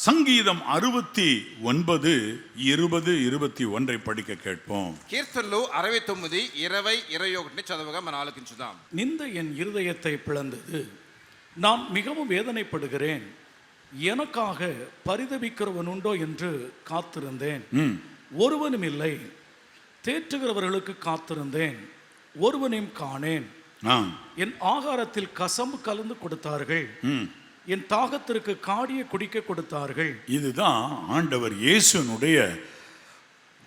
சங்கீதம் 69 20 21 படிக்க கேட்போம். కీర్తనలు 69 20 21 చదవగా మనం ఆలోచించుదాం. நிந்த என் இருதயத்தை பிளந்தது, நான் மிகவும் வேதனைப்படுகிறேன். எனக்காக பரிதபிக்கிறவன் உண்டோ என்று காத்திருந்தேன், ஒருவனும் இல்லை. தேற்றுகிறவர்களுக்கு காத்திருந்தேன், ஒருவனையும் காணேன். என் ஆகாரத்தில் கசம்பு கலந்து கொடுத்தார்கள், என் தாகத்திற்கு காடிய குடிக்க கொடுத்தார்கள். இதுதான் ஆண்டவர் இயேசுனுடைய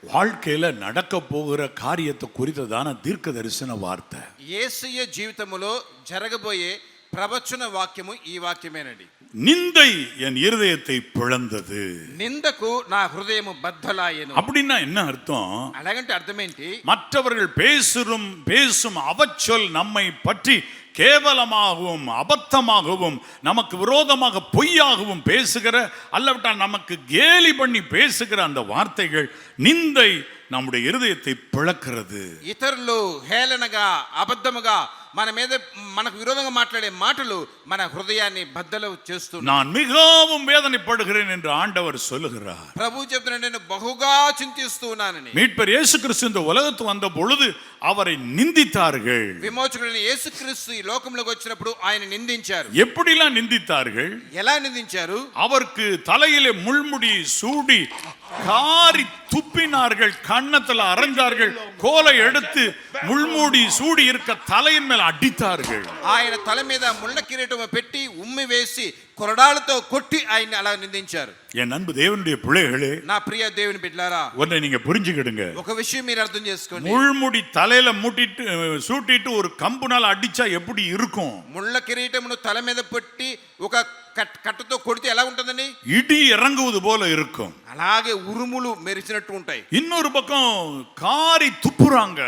வாழ்க்கையில நடக்க போகிற காரியத்தை குறித்ததான தீர்க்க தரிசன வார்த்தை. యేసయ్య జీవితములో జరగబోయే ప్రవచన వాక్యము ఈ వాక్యమేనండి. நிந்தை என் இருதயத்தை பிளந்தது. నిందకు నా హృదయము బద్దలాయెను. அப்படின்னா என்ன அர்த்தம்? అలాగంటే అర్థమేంటి? மற்றவர்கள் பேசும் அவச்சொல் நம்மை பற்றி கேவலமாகவும் அபத்தமாகவும் நமக்கு விரோதமாக பொய்யாகவும் பேசுகிற, அல்லவிட்டால் நமக்கு கேலி பண்ணி பேசுகிற அந்த வார்த்தைகள், நிந்தை நம்முடைய இருதயத்தை பிளக்கிறது. ఇతరులు హేళనగా అబద్ధముగా మన మీద మనకు విరోధంగా మాట్లాడే మాటలు మన హృదయాన్ని బద్దలు చేస్తున్నాయి. நான் மிகவும் வேதனைப்படுகிறேன் என்று ஆண்டவர் சொல்லுகிறார். ప్రభు చెప్తున్నాడు, నేను బహుగా చింతిస్తూ ఉన్నానని. மீட்பர் இயேசு கிறிஸ்து இந்த உலகத்துக்கு வந்த பொழுது அவரை நிந்தித்தார்கள். విమోచకుడైన యేసుక్రీస్తు ఈ లోకంలోకి వచ్చినప్పుడు ఆయన నిందించారు. எப்படிலாம் நிந்தித்தார்கள்? ఎలా నిందించారు? அவருக்கு தலையிலே முள்முடி சூடி காரி துப்பினார்கள், கன்னத்துல அரைஞ்சார்கள், கோலை எடுத்து முள்மூடி சூடி இருக்க தலையின் மேல் அடித்தார்கள். ఆయన తల మీద ముళ్ళ కిరీటం పెట్టి ఉమ్మి వేసి కొరడాలతో కొట్టి ఆయన అలా నిందించారు. என் அன்பு தேவனுடைய பிள்ளைகளே, నా ప్రియ దేవుని బిడ్డలారా, ஒன்றை நீங்க புரிஞ்சுக்கிடுங்க. ఒక విషయం మీరు అర్థం చేసుకోండి. முள்முடி தலையில மூட்டிட்டு சூட்டிட்டு ஒரு கம்புனால அடிச்சா எப்படி இருக்கும்? ముళ్ళ కిరీటమును తల మీద పెట్టి ఒక కట్టతో కొడితే ఎలా ఉంటుందండి? இடி இறங்குவது போல இருக்கும். అలాగే ఉరుములు మెరిచినట్టు ఉంటాయి. இன்னொரு பக்கம் காரி துப்புறாங்க,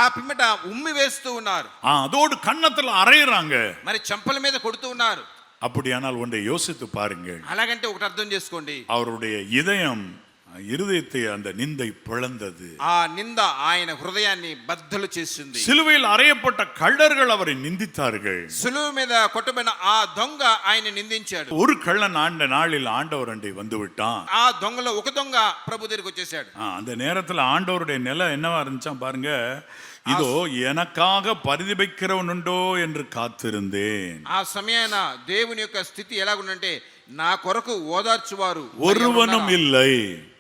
ఆ పిమ్మట ఉమ్మి వేస్తూ ఉన్నారు, அதோடு கன்னத்துல அரையறாங்க, మరి చెంపల మీద కొడుతూ ఉన్నారు. அப்படியானால் ஒன்றை யோசித்து பாருங்கள். అలాగంటే ఒకటి అర్థం చేసుకోండి, அவருடைய இருதயத்தை அந்த நிந்தை பிளந்தது. ఆ నింద ఆయన హృదయాన్ని బద్దలు చేసింది. சிலுவையில் அறையப்பட்ட கள்ளர்கள் அவரை நிந்தித்தார்கள். సులువు మీద కొట్టబడిన ఆ దొంగ ఆయన నిందించాడు. ஒரு கள்ளன் நாளில் ஆண்டவர் அண்டை வந்து விட்டான். ఆ దొంగలో ఒక దొంగ ప్రభు దగ్గరికి వచ్చేసాడు. அந்த நேரத்தில் ஆண்டவருடைய நிலை என்னவா இருந்துச்சா பாருங்க. இதோ எனக்காக பரிதபிக்கிறவன் உண்டோ என்று காத்திருந்தேன். ఆ సమయాన దేవుని యొక్క స్థితి ఎలాగుందంటే, నా కొరకు ఓదార్చువారు ஒருவனும் இல்லை,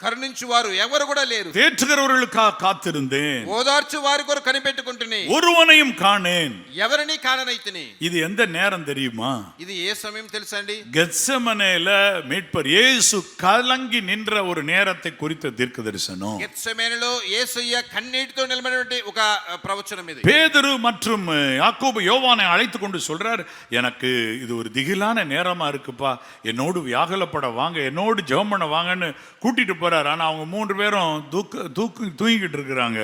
కరుణించువారు ఎవరు కూడా లేరు. தேற்றுகிறவர்களுக்காக காத்திருந்தேன், ఓదార్చు వారి కొరకు కనిపెట్టుకుంటుని ஒருவனையும் காணேன். ఎవరిని కాననైతిని. இது எந்த நேரம் தெரியுமா? ఇది ఏ సమయం తెలుసండి? கெத்செமனேல மீட்பர் இயேசு கலங்கி நின்ற ஒரு நேரத்தை குறித்த தீர்க்க தரிசனம். గెత్సెమనేలో యేసయ్య కన్నీటితో నిలబడినటువంటి ఒక ప్రవచనం ఇది. பேதுரு மற்றும் யாக்கோபு யோவானை அழைத்து கொண்டு சொல்றார், எனக்கு இது ஒரு திகிலான நேரமா இருக்குப்பா, என்னோடு வியாகுலப்பட வாங்க, என்னோடு ஜெபம் பண்ண வாங்கன்னு கூட்டிட்டு போறார். ஆனா அவங்க 3 பேரும் தூங்கிட்டு இருக்கிறாங்க.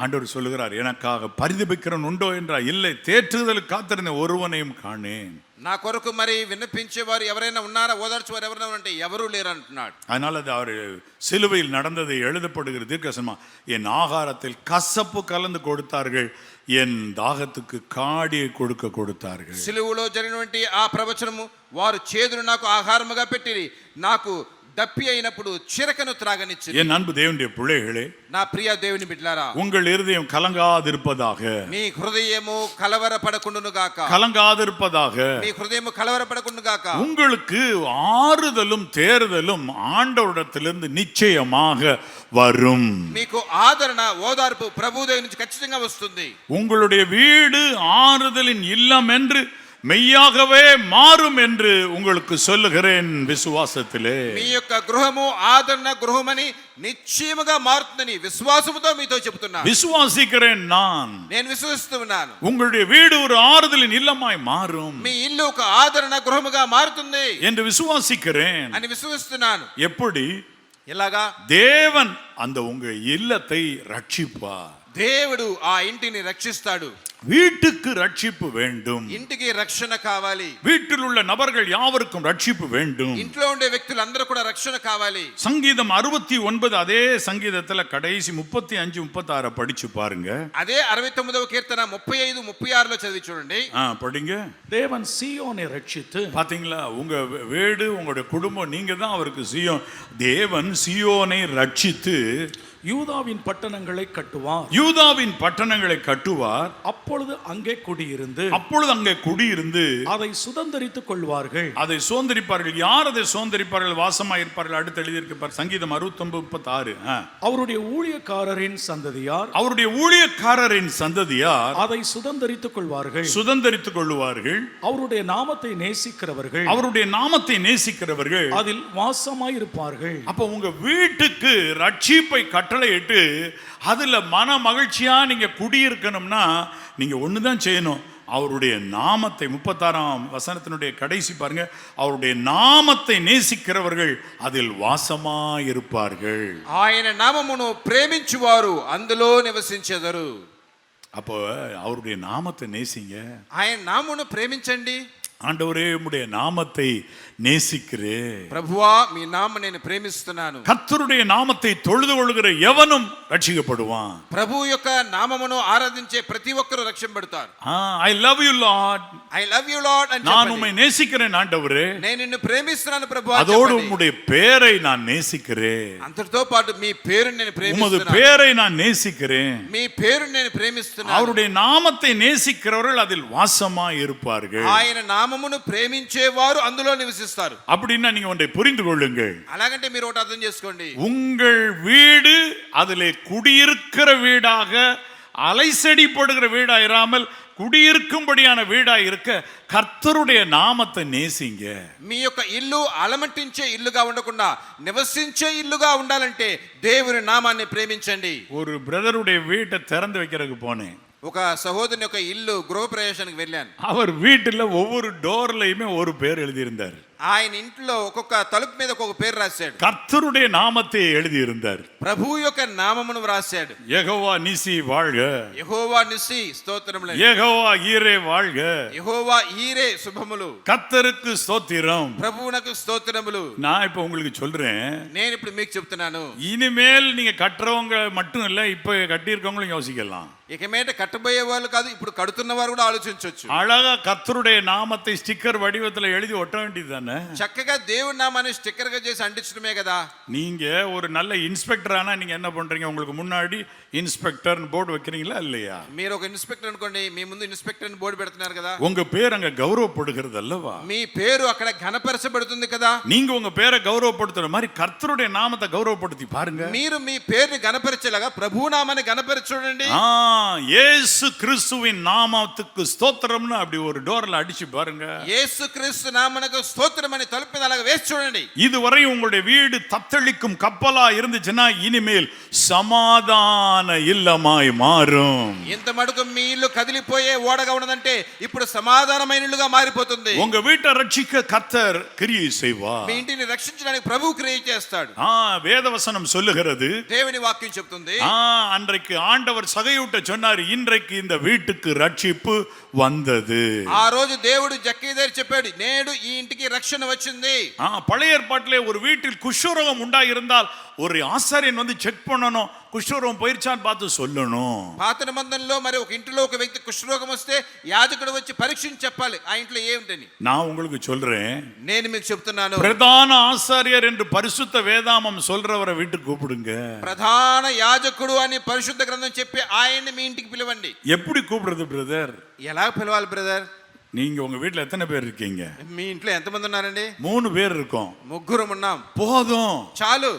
ஆண்டவர் சொல்லுகிறார், எனக்காக பரிதபிக்கிறவன் உண்டோ என்றால் இல்லை, தேற்றுதலுக்கு காத்திருந்த ஒருவனையும் காணேன். నా కొరకు మరి విన్నపించేవారు ఎవరైనా ఉన్నారా, ఓదార్చేవారు ఎవరైనా అంటే ఎవరూ లేరు అంటున్నాడు. அதனால அது அவர் சிலுவையில் நடந்ததை எழுதப்படுகிற தீர்க்கதரிசனமா, என் ஆகாரத்தில் கசப்பு கலந்து கொடுத்தார்கள், என் தாகத்துக்கு காடியை கொடுத்தார்கள். సిలువలో జరిగినటువంటి ఆ ప్రవచనము, వారు చేదును నాకు ఆహారముగా పెట్టిరి, నాకు దప్పి అయినప్పుడు చిరకను త్రాగనిచ్చిరి. என் அன்பு தேவனுடைய பிள்ளைகளே, నా ప్రియ దేవుని బిడ్డలారా, உங்கள் இருதயம் கலங்காதிருப்பதாக, మీ హృదయము కలవరపడకుండును గాక, கலங்காதிருப்பதாக, మీ హృదయము కలవరపడకుండును గాక. உங்களுக்கு ஆறுதலும் தேறுதலும் ஆண்டவரிடத்திலிருந்து நிச்சயமாக வரும். మీకు ఆదరణ ఓదార్పు ప్రభు దగ్గర నుంచి ఖచ్చితంగా వస్తుంది. உங்களுடைய வீடு ஆறுதலின் இல்லம் என்று மெய்யாகவே மாறும் என்று உங்களுக்கு சொல்லுகிறேன் விசுவாசத்திலே. మీ యొక్క గృహము ఆదరణ గృహమని నిశ్చయముగా మారుతుందని విశ్వాసముతో మీతో చెప్తున్నాను. விசுவாசிக்கிறேன் నేను విశ్వసిస్తున్నాను. உங்களுடைய வீடு ஒரு ஆறுதலின் இல்லமாய் மாறும், మీ ఇల్లు ఒక ఆదరణ గృహముగా మారుతుంది என்று விசுவாசிக்கிறேன். అని విశ్వసిస్తున్నాను. எப்படி? ఎలాగా? தேவன் அந்த உங்க இல்லத்தை ரட்சிப்பார். దేవుడు ఆ ఇంటిని రక్షిస్తాడు. வீட்டுக்கு ரட்சிப்பு வேண்டும். ఇంటికి రక్షణ కావాలి. வீட்டில் உள்ள நபர்கள் யாவருக்கும் ரட்சிப்பு வேண்டும். ఇంట్లో ఉండే వ్యక్తులందరూ కూడా రక్షణ కావాలి. சங்கீதம் 69 அதே சங்கீதத்துல கடைசி 35 36 படிச்சு பாருங்க. అదే 69వ కీర్తన 35 36లో చదివి చూడండి. படிங்க. தேவன் சீயோனை ரட்சித்து, பாத்தீங்களா, உங்க வீடு உங்களுடைய குடும்பம் நீங்க தான் அவருக்கு சீயோன். தேவன் சீயோனை ரட்சித்து யூதாவின் பட்டணங்களை கட்டுவார். யூதாவின் பட்டணங்களை கட்டுவார். அப்பொழுது அங்கே குடியிருந்து, அப்பொழுது அங்கே குடியிருந்து அதை சுதந்தரித்துக் கொள்வார்கள். அதை சுதந்தரிப்பார்கள். யார் அதை சுதந்தரிப்பார்கள்? வாசமாயிருப்பார்கள். அடுத்து எழுதியிருப்பார் சங்கீதம் 69:36. அவருடைய ஊழியக்காரரின் சந்ததியார், அவருடைய ஊழியக்காரரின் சந்ததியார் அதை சுதந்தரித்துக் கொள்வார்கள். சுதந்தரித்துக் கொள்வார்கள். அவருடைய நாமத்தை நேசிக்கிறவர்கள், அவருடைய நாமத்தை நேசிக்கிறவர்கள் அதில் வாசமாயிருப்பார்கள். அப்ப உங்க வீட்டுக்கு ரட்சிப்பை கட்டளையிட்டு அதுல மன மகிழ்ச்சியா நீங்க குடியிருக்கணும்னா நீங்க ஒண்ணுதான் செய்யணும். அவருடைய நாமத்தை 36ஆம் வசனத்தினுடைய கடைசி பாருங்க. அவருடைய நாமத்தை நேசிக்கிறவர்கள் அதில் வாசமாயிருப்பார்கள். ఆయన నామమును ప్రేమించువారు అందులో నివసించెదరు. அப்போ அவருடைய நாமத்தை நேசிங்க. ఆయన నామమును ప్రేమించండి. ஆண்டவரே உம்முடைய நாமத்தை நேசிக்கிறேன். ప్రభువా మీ నామమును నేను ప్రేమిస్తున్నాను. கர்த்தருடைய நாமத்தை தொழுது கொள்கிற எவனும் ரட்சிக்கப்படுவான். ప్రభు యొక్క నామమును ఆరాధించే ప్రతి ఒక్కరు రక్షింపబడతారు. I love you Lord. I love you Lord అని நான் చెప్పండి. உம்மை நேசிக்கிறேன் ஆண்டவரே. నేను నిన్ను ప్రేమిస్తున్నాను ప్రభువా. அதோடு உம்முடைய பெயரை நான் நேசிக்கிறேன். అంతటితో పాటు మీ పేరుని నేను உமது ప్రేమిస్తున్నాను. பெயரை நான் நேசிக்கிறேன். మీ పేరుని నేను ప్రేమిస్తున్నాను. அவருடைய நாமத்தை நேசிக்கிறவர்கள் அதில் வாசமாய் இருப்பார்கள். ఆయన నామమును ప్రేమించేవారు అందులో నివసిస్తారు. அப்படின்னா நீங்க ஒன்றை புரிந்து கொள்ளுங்கள். అలాగంటే మీరు ఒకటి అర్థం చేసుకోండి. உங்கள் வீடு அதிலே குடியிருக்கிற வீடாக அலைசடி போடுகிற வீடா இராமல் குடியிருக்கும்படியான வீடா இருக்க கர்த்தருடைய நாமத்தை நேசிங்க. మీ యొక్క ఇల్లు అలమటించే ఇల్లుగా ఉండకుండా నివసించే ఇల్లుగా ఉండాలంటే దేవుని నామాన్ని ప్రేమించండి. ஒரு பிரதருடைய வீட்டை திறந்து வைக்கிறதுக்கு போனேன். ఒక సహోదరుని యొక్క ఇల్లు గృహప్రవేశానికి వెళ్ళాను. அவர் வீட்டுல ஒவ்வொரு டோர்லயுமே ஒரு பேர் எழுதியிருந்தார். ఆయన ఇంట్లో ఒక్కొక్క తలుపు మీద ఒక్కొక్క పేరు రాశాడు. கர்த்தருடைய நாமத்தை எழுதியிருந்தார். ప్రభువు యొక్క నామమును రాశాడు. யெகோவா நிசி வாழ்க, యెహోవా నిస్సి స్తోత్రములు, யெகோவா ஈரே வாழ்க, యెహోవా ఈరే శుభములు, கர்த்தருக்கு ஸ்தோத்திரம். ప్రభువునకు స్తోత్రములు. நான் இப்ப உங்களுக்கு சொல்றேன், నేను ఇప్పుడు మీకు చెప్తున్నాను. இனிமேல் நீங்க கட்டுறவங்க மட்டும் இல்ல, இப்ப கட்டியிருக்கவங்களும் யோசிக்கலாம். ఇక మీద కట్టబోయే వాళ్ళు కాదు, ఇప్పుడు కడుతున్న వారు కూడా ఆలోచించవచ్చు. அழகா கர்த்தருடைய நாமத்தை ஸ்டிக்கர் வடிவத்துல எழுதி ஒட்ட வேண்டியதுதானே. చక్కగా దేవుడి నామాన్ని స్టిక్కర్ గా చేసి అంటించడమే కదా. நீங்க ஒரு நல்ல இன்ஸ்பெக்டர் ஆனா நீங்க என்ன பண்றீங்க? உங்களுக்கு முன்னாடி இன்ஸ்பெக்டர் போர்டு வைக்கிறீங்களா இல்லையா? మీరు ఒక ఇన్స్పెక్టర్ అనుకోండి, మీ ముందు ఇన్స్పెక్టర్ అని బోర్డు పెడుతున్నారు కదా. உங்க பேர் அங்க கௌரவப்படுகிறது அல்லவா? మీ పేరు అక్కడ ఘనపరచబడుతుంది కదా. நீங்க உங்க பேரை கௌரவப்படுத்துற மாதிரி கர்த்தருடைய நாமத்தை கௌரவப்படுத்தி பாருங்க. మీరు మీ పేరుని ఘనపరిచేలాగా ప్రభు నామాన్ని ఘనపరిచి చూడండి. இயேசு கிறிஸ்துவின் நாமத்துக்கு ஸ்தோத்திரம்னு அப்படி ஒரு டோர்ல அடிச்சு பாருங்க. యేసు క్రీస్తు నామమునకు స్తోత్రం అని తలుపు మీద అలాగా వేసి చూడండి. இதுவரை உங்களுடைய வீடு தத்தளிக்கும் கப்பலா இருந்துச்சுன்னா இனிமேல் சமாதான இல்லமாய் மாறும். ఇంత మడుగు మీ ఇల్లు కదిలిపోయే ఓడగా ఉన్నదంటే ఇప్పుడు సమాధానమైన ఇల్లుగా మారిపోతుంది. உங்க வீட்டை ரட்சிக்க கர்த்தர் கிரியை செய்வார். మీ ఇంటిని రక్షించడానికి ప్రభువు క్రియ చేస్తాడు. வேதவசனம் சொல்லுகிறது, దేవుని వాక్యం చెప్తుంది. அன்றைக்கு ஆண்டவர் சகையூட்ட சொன்னார், இன்றைக்கு இந்த வீட்டுக்கு ரட்சிப்பு வந்தது. ఆ రోజు దేవుడు జక్కయ్య చెప్పాడు, నేడు ఈ ఇంటికి రక్షణ వచ్చింది. பழைய ஏற்பாட்டிலே ஒரு வீட்டில் குஷ்டரோகம் உண்டாயிருந்தால் ஒரு ஆசாரியன் வந்து செக் பண்ணணும், குஷ்டரோகம் போயிருச்சான்னு பார்த்து சொல்லணும். పాత నిబంధనలో మరి ఒక ఇంటిలో ఒక వ్యక్తి కుష్ఠరోగం వస్తే యాజకుడు వచ్చి పరీక్షించి చెప్పాలి ఆ ఇంట్లో ఏమిటని. நான் உங்களுக்கு சொல்றேன், నేను మీకు చెప్తున్నాను, பிரதான ஆசாரியர் என்று பரிசுத்த வேதாமம் சொல்றவரை வீட்டுக்கு கூப்பிடுங்க. ప్రధాన యాజకుడు అని పరిశుద్ధ గ్రంథం చెప్పి ఆయన్ని మీ ఇంటికి పిలవండి. எப்படி கூப்பிடுறது பிரதர்? ఎలా పిలవాలి బ్రదర్? நீங்க உங்க வீட்டுல எத்தனை பேர் இருக்கீங்க? మీ ఇంట్లో ఎంతమంది ఉన్నారండి? 3 பேர் இருக்கோம். ముగ్గురం ఉన్నాం. போதும். చాలు.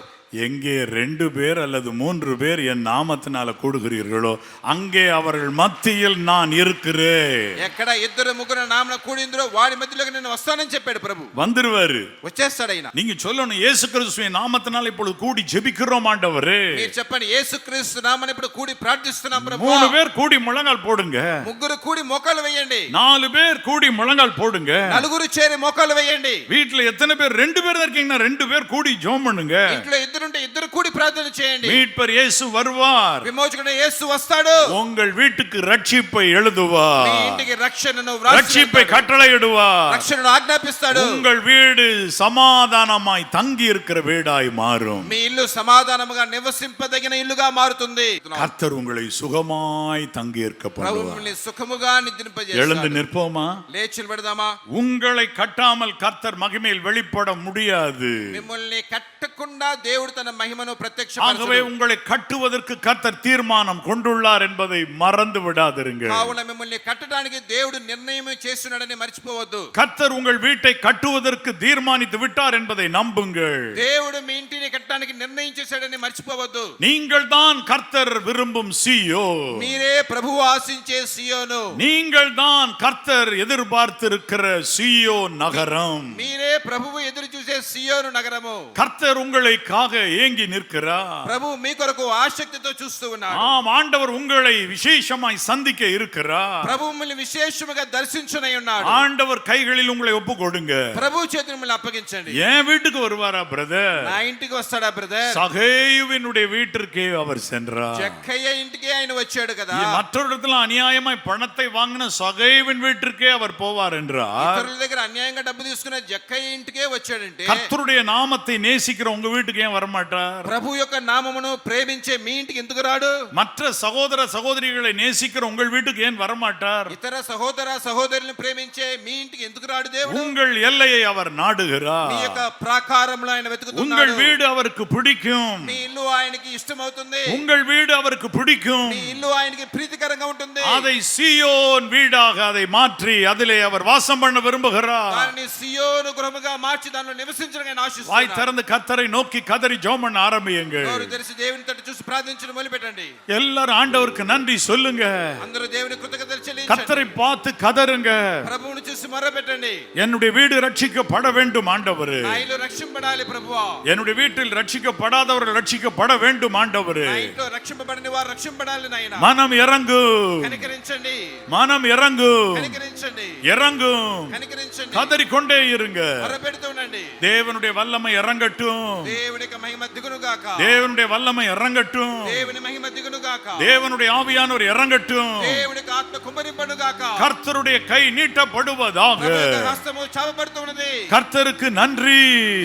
எங்கே 2 பேர் அல்லது 3 பேர் என் நாமத்தினால கூடுகிறீர்களோ அங்கே அவர்கள் மத்தியில் நான் இருக்கிறேன். ఎక్కడ ఇద్దరు ముగ్గురు నామన కూడిందో వాడి మధ్యలోకి నేను వస్తానని చెప్పాడు ప్రభు. வந்துருவாரு, వచ్చేస్తాడు ఆయన. நீங்க சொல்லணும், இயேசு கிறிஸ்துவின் நாமத்தினால இப்பொழுது கூடி ஜெபிக்கிறோம் ஆண்டவரே. మీరు చెప్పండి, యేసుక్రీస్తు నామమున ఇప్పుడు కూడి ప్రార్థిస్తున్నాం ప్రభు. 3 பேர் கூடி முழங்கால் போடுங்க. ముగ్గురు కూడి మోకాలు వేయండి. 4 பேர் கூடி முழங்கால் போடுங்க. నలుగురు చేరి మోకాలు వేయండి. வீட்டுல எத்தனை பேர்? 2 பேர் தான் இருக்கீங்கன்னா 2 பேர் கூடி ஜெபம் பண்ணுங்க. ఇంట్లో ఇద్దరు ఉంటే ఇద్దరు కూడి ప్రార్థన చేయండి. மீட்பர் இயேசு வருவார். విమోచకుడు యేసు వస్తాడు. உங்கள் வீட்டுக்கு ரட்சிப்பை எழுதுவார். మీ ఇంటికి రక్షణను ரட்சிப்பை கட்டளையிடுவார். రక్షణను ఆజ్ఞాపిస్తాడు. உங்கள் வீடு சமாதானமாய் தங்கி இருக்கிற வீடாய் மாறும். మీ ఇల్లు సమాధానముగా నివసింపదగిన ఇల్లుగా మారుతుంది. கர்த்தர் உங்களை சுகமாய் தங்கி இருக்க ప్రభువు பண்ணுவார். మిమ్మల్ని సుఖముగా నిద్రింపజేస్తాడు. எழுந்து நிற்போமா? లేచి నిలబడదామా? உங்களை கட்டாமல் கர்த்தர் மகிமையில் வெளிப்பட முடியாது. మిమ్మల్ని కట్టకుండా దేవుడు తన మహిమను ஆகவே ప్రత్యక్షపరచును. உங்களை கட்டுவதற்கு கர்த்தர் தீர்மானம் கொண்டுள்ளார் என்பதை மறந்து விடாதிருங்கள். కావున మిమ్మల్ని కట్టడానికి దేవుడు నిర్ణయం చేస్తున్నాడని మర్చిపోవద్దు. கர்த்தர் உங்கள் வீட்டை கட்டுவதற்கு தீர்மானித்து விட்டார் என்பதை நம்புங்கள். దేవుడు మీ ఇంటిని కట్టడానికి నిర్ణయం చేశాడని మర్చిపోవద్దు. நீங்கள் தான் கர்த்தர் விரும்பும் சீயோன். మీరే ప్రభువు ఆశించే సియోను. நீங்கள் தான் கர்த்தர் எதிர்பார்த்திருக்கிற சீயோன் நகரம். మీరే ప్రభువు ఎదురు చూసే సియోను నగరము. கர்த்தர் உங்களுக்காக ஏங்கி நிற்கிறார். ప్రభు మీ కొరకు ఆసక్తితో చూస్తూ ఉన్నాడు. ஆம், ஆண்டவர் உங்களை விசேஷமாய் சந்திக்க இருக்கிறார். ప్రభు మిమ్మల్ని విశేషముగా దర్శించునై ఉన్నాడు. ஆண்டவர் கைகளில் உங்களை ஒப்பு கொடுங்க. ప్రభు చేతిని మిమ్మల్ని అప్పగించండి. என் வீட்டுக்கு வருவாரா பிரதர்? నా ఇంటికి వస్తాడా బ్రదర్? சகேயுவினுடைய வீட்டிற்கே அவர் சென்றார். జక్కయ్య ఇంటికి ఆయన వచ్చాడు కదా. மற்றொரு இடத்துல அநியாயமாய் பணத்தை வாங்கின சகேயுவின் வீட்டிற்கே அவர் போவார் என்றார். ఇతరుల దగ్గర అన్యాయంగా డబ్బు తీసుకున్న జక్కయ్య ఇంటికే వచ్చాడంటే கர்த்தருடைய நாமத்தை நேசிக்கிற உங்க வீட்டுக்கு ஏன் வரமாட்டார்? ప్రభు యొక్క నామమును ప్రేమించే మీ ఇంటికి ఎందుకు రాడు? மற்ற சகோதர சகோதரிகளை நேசிக்கிற உங்கள் வீட்டுக்கு ஏன் வரமாட்டார்? ఇతర సహోదర సహోదరులను ప్రేమించే మీ ఇంటికి ఎందుకు రాడు దేవుడు? உங்கள் எல்லையை அவர் நாடுகிறார். మీ యొక్క ప్రాకారంలో ఆయన உங்கள் వెతుకుతున్నాడు. வீடு அவருக்கு பிடிக்கும். మీ ఇల్లు ఆయనకి ఇష్టమవుతుంది. உங்கள் வீடு அவருக்கு பிடிக்கும். మీ ఇల్లు ఆయనకి ప్రీతికరంగా ఉంటుంది. அதை சீயோன் வீடாக அதை மாற்றி அதிலே அவர் வாசம் பண்ண விரும்புகிறார். దానిని సియోను గృహముగా మార్చి దానిలో నివసించడానికి ఆయన வாய் ఆశిస్తున్నాడు. திறந்து கர்த்தரை நோக்கி கதறி ஜெபம் பண்ண ஆரம்பியுங்கள். నోరు తెరిచి దేవుని తట్టు చూసి ప్రార్థించడం మొదలుపెట్టండి. எல்லாரும் ஆண்டவருக்கு நன்றி சொல்லுங்க. అందరూ దేవుని కృతజ్ఞతలు చెల్లించండి. கர்த்தரை பார்த்து கதறுங்க. ప్రభువును చూసి మొరపెట్టండి. என்னுடைய வீடு ரட்சிக்கப்பட வேண்டும் ஆண்டவரே. నా ఇల్లు రక్షింపడాలి ప్రభువా. என்னுடைய வீட்டில் ரட்சிக்கப்படாதவர்கள் ரட்சிக்கப்பட வேண்டும் ஆண்டவரே. నా ఇంట్లో రక్షింపబడని వారు రక్షింపడాలి నాయనా. மனம் இறங்கு. కనికరించండి. மனம் இறங்கு. కనికరించండి. இறங்கும். కనికరించండి. கதறிக்கொண்டே இருங்க. మొరపెడుతూ ఉండండి. தேவனுடைய வல்லமை இறங்கட்டும். దేవుని యొక్క మహిమ దిగును గాక. தேவனுடைய வல்லமை இறங்கட்டும். దేవుని మహిమ దిగును గాక. தேவனுடைய ஆவியானவர் இறங்கட்டும். దేవుని యొక్క ఆత్మ కుమ్మరింపను గాక. கர்த்தருடைய கை நீட்டப்படுவதாக. ప్రభు యొక్క హస్తము చాపబడుతూ ఉన్నది. கர்த்தருக்கு நன்றி.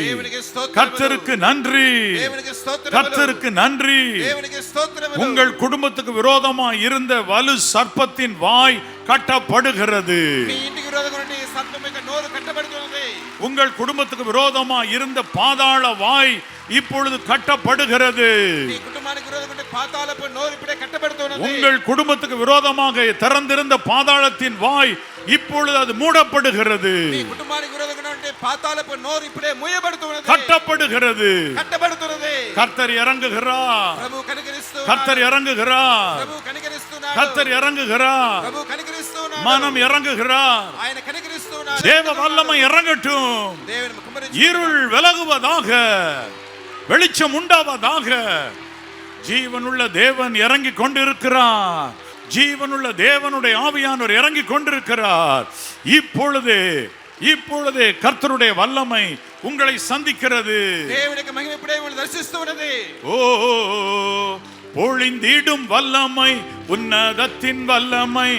దేవునికి స్తోత్రములు. கர்த்தருக்கு நன்றி. దేవునికి స్తోత్రములు. கர்த்தருக்கு நன்றி. దేవునికి స్తోత్రములు. உங்கள் குடும்பத்துக்கு விரோதமாய் இருந்த வலு சர்ப்பத்தின் வாய் கட்டப்படுகிறது. మీ ఇంటికి విరోధంగా ఉండే ఈ సర్పం యొక్క నోరు కట్టబడుతున్నది. உங்கள் குடும்பத்துக்கு விரோதமாய் இருந்த பாதாள வாய் இப்பொழுது கட்டப்படுகிறது. మీ కుటుంబానికి విరోధంగా ఉండే పాతాళపు నోరు ఇప్పుడే కట్టబడుతున్నది. உங்கள் குடும்பத்துக்கு விரோதமாக திறந்திருந்த பாதாளத்தின் வாய் இப்பொழுது அது மூடப்படுகிறது. మీ కుటుంబానికి విరోధంగా ఉండే పాతాళపు నోరు ఇప్పుడే మూయబడుతున్నది. கட்டப்படுகிறது. కట్టబడుతున్నది. கர்த்தர் இறங்குகிறார். ప్రభు కనికరిస్తున్నాడు. கர்த்தர் இறங்குகிறார். ప్రభు కనికరిస్తున్నాడు. கர்த்தர் இறங்குகிறார். ప్రభు కనికరిస్తున్నాడు. மனம் இறங்குகிறார். ఆయన కనికరిస్తున్నాడు. தேவ வல்லமை இறங்கட்டும். దేవుని కుమ్మరించి இருள் விலகுவதாக, வெளிச்சம் உண்டாவதாக. ஜீவனுள்ள தேவன் இறங்கி கொண்டிருக்கிறார். ஜீவனுள்ள தேவனுடைய ஆவியானவர் இறங்கி கொண்டிருக்கிறார். இப்பொழுதே கர்த்தருடைய வல்லமை உங்களை சந்திக்கிறது. దేవుని యొక్క మహిమ ఇప్పుడే మిమ్మల్ని దర్శిస్తున్నది. ஓ பொழிந்திடும் வல்லமை, உன்னதத்தின் வல்லமை,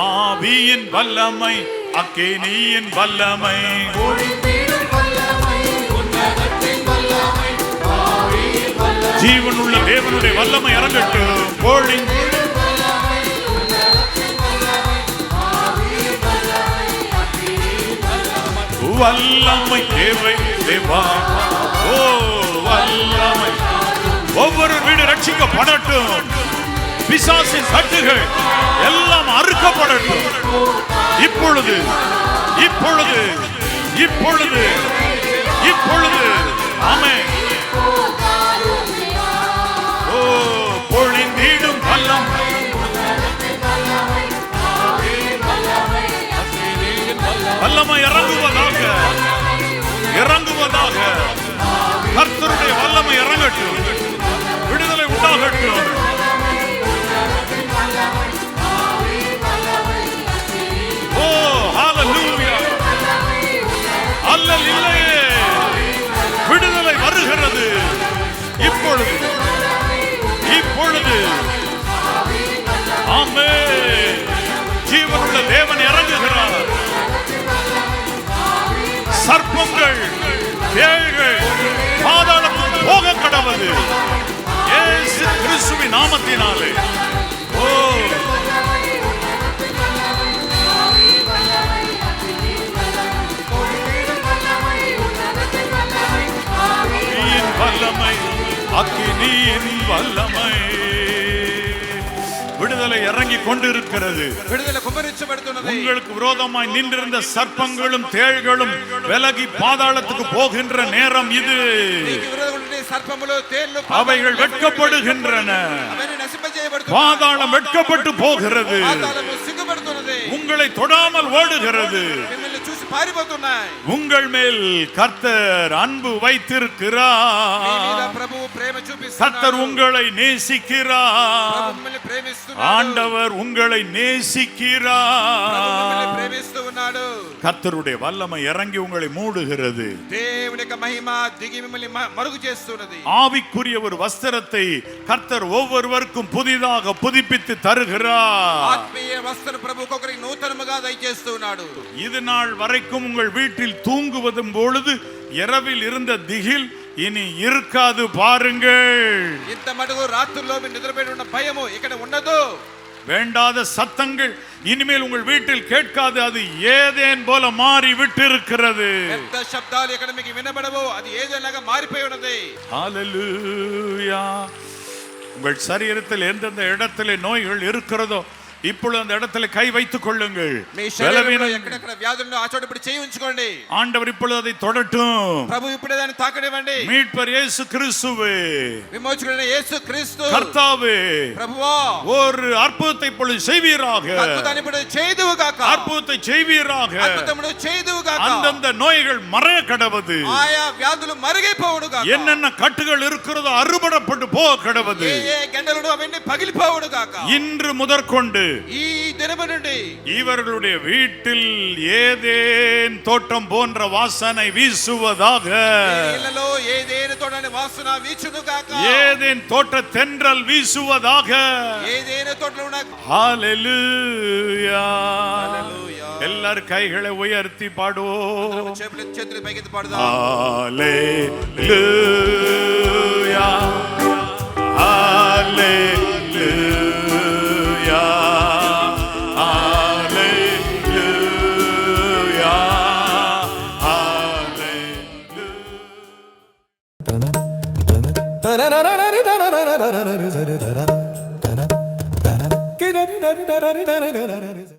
ஆவியின் வல்லமை, அக்கினியின் வல்லமை. ஜீவனுள்ள தேவனுடைய வல்லமை இறங்கட்டும். வல்லமை தேவை தேவா. ஓ வல்லமை. ஒவ்வொரு வீடு ரட்சிக்கப்படட்டும். பிசாசின் கட்டுகள் எல்லாம் அறுக்கப்படட்டும். இப்பொழுது இப்பொழுது இப்பொழுது இப்பொழுது ஆமென். ஓ பொழிந்திடும் வல்லமை, வல்லமை இறங்குவதாக, இறங்குவதாக. கர்த்தருடைய வல்லமை இறங்கட்டும். விடுதலை உண்டாகட்டும். ஓ ஹalleluya. அல்லல் இல்லையே, விடுதலை வருகிறது. இப்போ பொழுது ஆமென் ஜீவனுள்ள தேவன் இறங்குகிறார். சர்ப்பங்கள் தேள்கள் பாதாளத்துக்கு போக கடவது இயேசு கிறிஸ்துவின் நாமத்தினாலே. ஓ வல்லமை அக்கினியின் வல்லமை விடுதலை இறங்கி கொண்டிருக்கிறது. విడుదల కుమ్మరించబడుతున్నది. உங்களுக்கு விரோதமாய் நின்றிருந்த சர்ப்பங்களும் தேள்களும் விலகி பாதாளத்துக்கு போகின்ற நேரம் இது. నీకు విరోధంగా ఉండే సర్పములు తేళ్లు அவைகள் வெட்கப்படுகின்றன. అవన్నీ నశింపజేయబడుతున్నాయి. பாதாளம் வெட்கப்பட்டு போகிறது. పాతాళము సిగ్గుపడుతున్నది. உங்களை தொடாமல் ஓடுகிறது. మిమ్మల్ని చూసి పారిపోతున్నాయి. உங்கள் மேல் கர்த்தர் அன்பு మీ మీద வைத்திருக்கிறார். ప్రభువు ప్రేమ చూపిస్తున్నాడు. கர்த்தர் உங்களை நேசிக்கிறார். ప్రభు మిమ్మల్ని ప్రేమిస్తున్నాడు. ஆண்டவர் உங்களை ప్రభు நேசிக்கிறார். మిమ్మల్ని ప్రేమిస్తూ ఉన్నాడు. கர்த்தருடைய வல்லமை இறங்கி உங்களை மூடுகிறது. దేవుని యొక్క మహిమ దిగి మిమ్మల్ని మరుగు చేస్తున్నది. ஆவிக்குரிய ஒரு வஸ்திரத்தை கர்த்தர் ஒவ்வொருவருக்கும் புதிதாக புதுப்பித்து தருகிறார். ఆత్మీయ వస్త్రం ప్రభు ఒక్కొక్కరికి నూతనముగా దయచేస్తూ ఉన్నాడు. இது நாள் வரைக்கும் உங்கள் வீட்டில் தூங்குவதும் பொழுது இரவில் இருந்த திகில் இனி இருக்காது பாருங்கள். ఇంత మటుకు రాత్రుల్లో మీరు నిద్రపోయి ఉన్న భయము ఇక్కడ ఉండదు. வேண்டாத சத்தங்கள் இனிமேல் உங்கள் வீட்டில் கேட்காது. அது ஏதேன் போல மாறி விட்டிருக்கிறது. పెద్ద శబ్దాలు ఇక్కడ మీకు వినబడవు. అది ఏదోలాగా మారిపోయి ఉన్నది. ஹalleluya. உங்கள் சரீரத்தில் எந்தெந்த இடத்திலே நோய்கள் இருக்கிறதோ இப்பொழுது அந்த இடத்துல கை வைத்துக் கொள்ளுங்கள். మీ శరీరంలో ఎక్కడెక్కడ వ్యాధులను ఆ చోట ఇప్పుడు చేయి ఉంచుకోండి. ஆண்டவர் இப்பொழுது அதை தொடட்டும். ప్రభు ఇప్పుడే దాన్ని తాకనివ్వండి. மீட்பர் இயேசு கிறிஸ்துவே, విమోచకుడైన యేసు క్రీస్తు கர்த்தாவே, ప్రభువా ஒரு அற்புதத்தை இப்பொழுது செய்வீராக. అద్భుతాన్ని ఇప్పుడు చేయుదువు గాక. அற்புதத்தை செய்வீராக. అద్భుతమును చేయుదువు గాక. அந்தந்த நோய்கள் மறைய கடவது. ఆయా వ్యాధులు మరిగిపోవును గాక. என்னென்ன கட்டுகள் இருக்கிறதோ அறுபடப்பட்டு போக கடவது. ఏ గండలుడు అవన్నీ పగిలిపోవును గాక. இன்று முதற்கொண்டு ఈ దినము నుండి இவர்களுடைய வீட்டில் ஏதேன் தோட்டம் போன்ற வாசனை வீசுவதாக. ఇళ్ళలో ఏదేని తోటని వాసన వీచును గాక. ஏதேன் தோட்ட தென்றல் வீசுவதாக. ఏదేని తోటలో ఉన్న ஹalleluya. హల్లెలూయా. எல்லாரும் கைகளை உயர்த்தி பாடுவோம். చేతులు పైకెత్తి పాడుదాం. ஹalleluya. ஹalleluya. ஹalleluya. ஹalleluya.